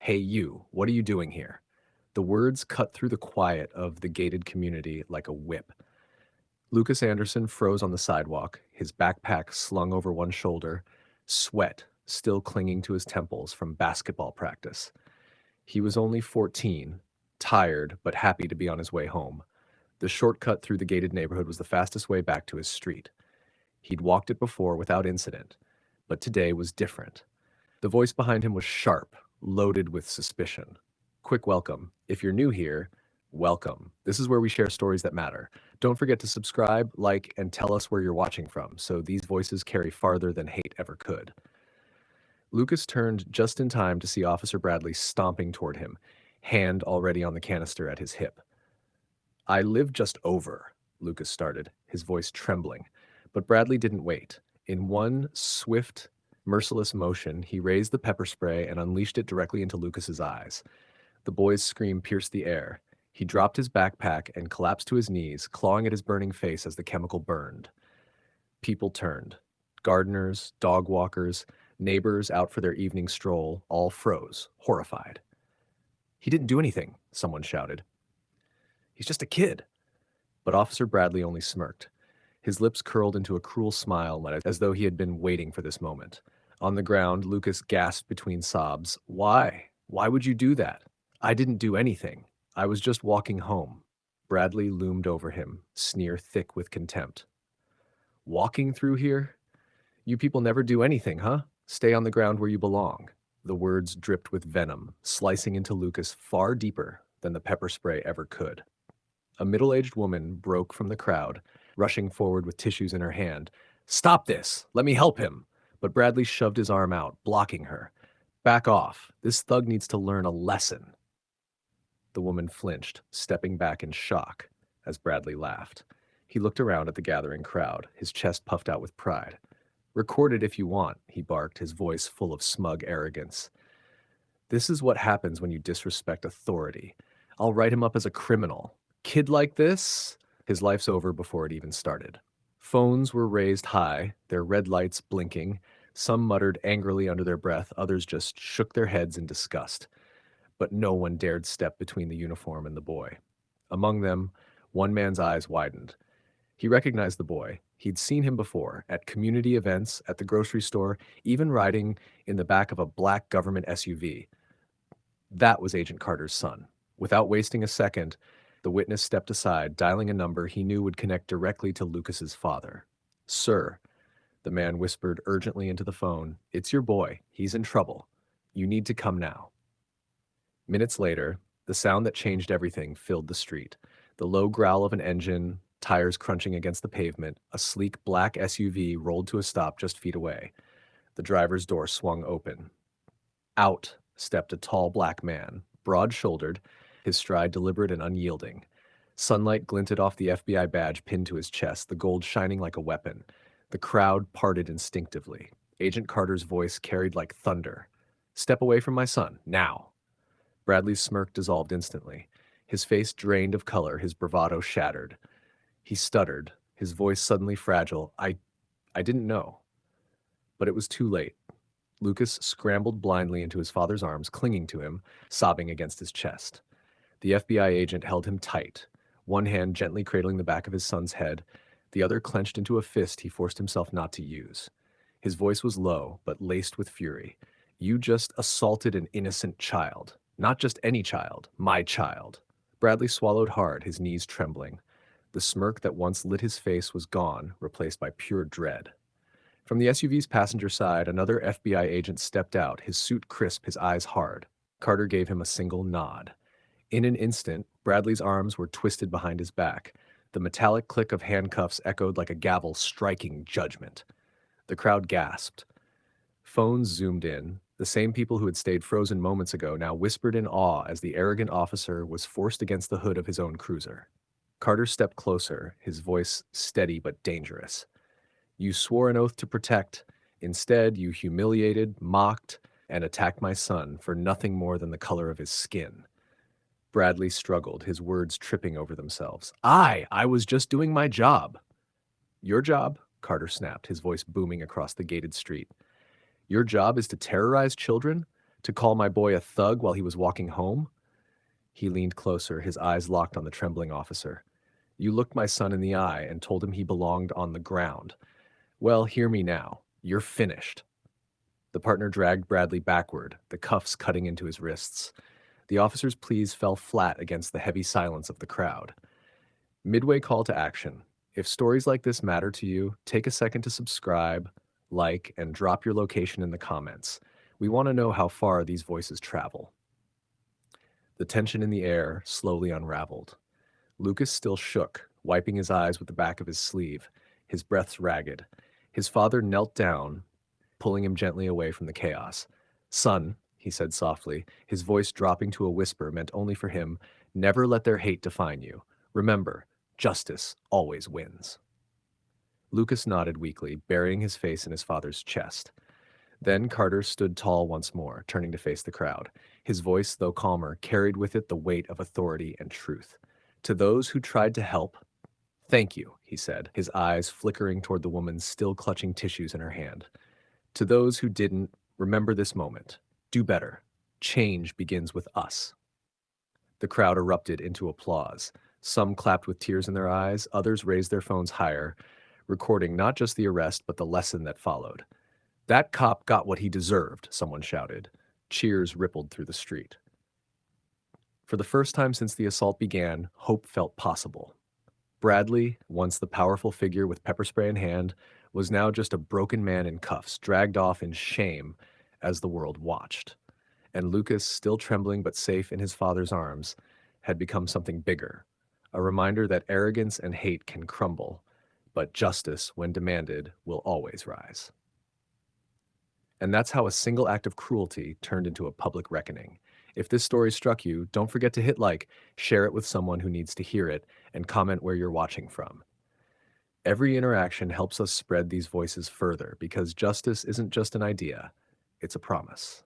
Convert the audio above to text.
"Hey you, what are you doing here?" The words cut through the quiet of the gated community like a whip. Lucas Anderson froze on the sidewalk, his backpack slung over one shoulder, sweat still clinging to his temples from basketball practice. He was only 14, tired but happy to be on his way home. The shortcut through the gated neighborhood was the fastest way back to his street. He'd walked it before without incident, but today was different. The voice behind him was sharp, loaded with suspicion. Quick welcome. If you're new here, welcome. This is where we share stories that matter. Don't forget to subscribe, like, and tell us where you're watching from, so these voices carry farther than hate ever could. Lucas turned just in time to see Officer Bradley stomping toward him, hand already on the canister at his hip. "I live just over," Lucas started, his voice trembling. But Bradley didn't wait. In one swift, merciless motion, he raised the pepper spray and unleashed it directly into Lucas's eyes. The boy's scream pierced the air. He dropped his backpack and collapsed to his knees, clawing at his burning face as the chemical burned. People turned. Gardeners, dog walkers, neighbors out for their evening stroll all froze, horrified. "He didn't do anything," someone shouted. "He's just a kid." But Officer Bradley only smirked. His lips curled into a cruel smile, as though he had been waiting for this moment. On the ground, Lucas gasped between sobs. "Why? Why would you do that? I didn't do anything. I was just walking home." Bradley loomed over him, sneer thick with contempt. "Walking through here? You people never do anything, huh? Stay on the ground where you belong." The words dripped with venom, slicing into Lucas far deeper than the pepper spray ever could. A middle-aged woman broke from the crowd, rushing forward with tissues in her hand. "Stop this! Let me help him!" But Bradley shoved his arm out, blocking her. "Back off. This thug needs to learn a lesson." The woman flinched, stepping back in shock as Bradley laughed. He looked around at the gathering crowd, his chest puffed out with pride. "Record it if you want," he barked, his voice full of smug arrogance. "This is what happens when you disrespect authority. I'll write him up as a criminal. Kid like this? His life's over before it even started." Phones were raised high, their red lights blinking. Some muttered angrily under their breath, others just shook their heads in disgust. But no one dared step between the uniform and the boy. Among them, one man's eyes widened. He recognized the boy. He'd seen him before, at community events, at the grocery store, even riding in the back of a black government SUV. That was Agent Carter's son. Without wasting a second, the witness stepped aside, dialing a number he knew would connect directly to Lucas's father. "Sir," the man whispered urgently into the phone, "it's your boy. He's in trouble. You need to come now." Minutes later, the sound that changed everything filled the street. The low growl of an engine, tires crunching against the pavement, a sleek black SUV rolled to a stop just feet away. The driver's door swung open. Out stepped a tall black man, broad-shouldered, his stride deliberate and unyielding. Sunlight glinted off the FBI badge pinned to his chest, the gold shining like a weapon. The crowd parted instinctively. Agent Carter's voice carried like thunder. "Step away from my son, now." Bradley's smirk dissolved instantly. His face drained of color, his bravado shattered. He stuttered, his voice suddenly fragile. I didn't know." But it was too late. Lucas scrambled blindly into his father's arms, clinging to him, sobbing against his chest. The FBI agent held him tight, one hand gently cradling the back of his son's head, the other clenched into a fist he forced himself not to use. His voice was low, but laced with fury. "You just assaulted an innocent child. Not just any child, my child." Bradley swallowed hard, his knees trembling. The smirk that once lit his face was gone, replaced by pure dread. From the SUV's passenger side, another FBI agent stepped out, his suit crisp, his eyes hard. Carter gave him a single nod. In an instant, Bradley's arms were twisted behind his back. The metallic click of handcuffs echoed like a gavel striking judgment. The crowd gasped. Phones zoomed in. The same people who had stayed frozen moments ago now whispered in awe as the arrogant officer was forced against the hood of his own cruiser. Carter stepped closer, his voice steady but dangerous. "You swore an oath to protect. Instead, you humiliated, mocked, and attacked my son for nothing more than the color of his skin." Bradley struggled, his words tripping over themselves. I was just doing my job." "Your job?" Carter snapped, his voice booming across the gated street. "Your job is to terrorize children? To call my boy a thug while he was walking home? He leaned closer, his eyes locked on the trembling officer. You looked my son in the eye and told him he belonged on the ground. Well, hear me now. You're finished. The partner dragged Bradley backward, the cuffs cutting into his wrists. The officer's pleas fell flat against the heavy silence of the crowd. Midway call to action. If stories like this matter to you, take a second to subscribe, like, and drop your location in the comments. We want to know how far these voices travel. The tension in the air slowly unraveled. Lucas still shook, wiping his eyes with the back of his sleeve, his breaths ragged. His father knelt down, pulling him gently away from the chaos. Son, he said softly, his voice dropping to a whisper meant only for him, never let their hate define you. Remember, justice always wins. Lucas nodded weakly, burying his face in his father's chest. Then Carter stood tall once more, turning to face the crowd. His voice, though calmer, carried with it the weight of authority and truth. To those who tried to help, thank you, he said, his eyes flickering toward the woman still clutching tissues in her hand. To those who didn't, remember this moment. Do better. Change begins with us. The crowd erupted into applause. Some clapped with tears in their eyes, others raised their phones higher, recording not just the arrest but the lesson that followed. That cop got what he deserved, someone shouted. Cheers rippled through the street. For the first time since the assault began, hope felt possible. Bradley, once the powerful figure with pepper spray in hand, was now just a broken man in cuffs, dragged off in shame as the world watched. And Lucas, still trembling but safe in his father's arms, had become something bigger, a reminder that arrogance and hate can crumble, but justice, when demanded, will always rise. And that's how a single act of cruelty turned into a public reckoning. If this story struck you, don't forget to hit like, share it with someone who needs to hear it, and comment where you're watching from. Every interaction helps us spread these voices further because justice isn't just an idea, it's a promise.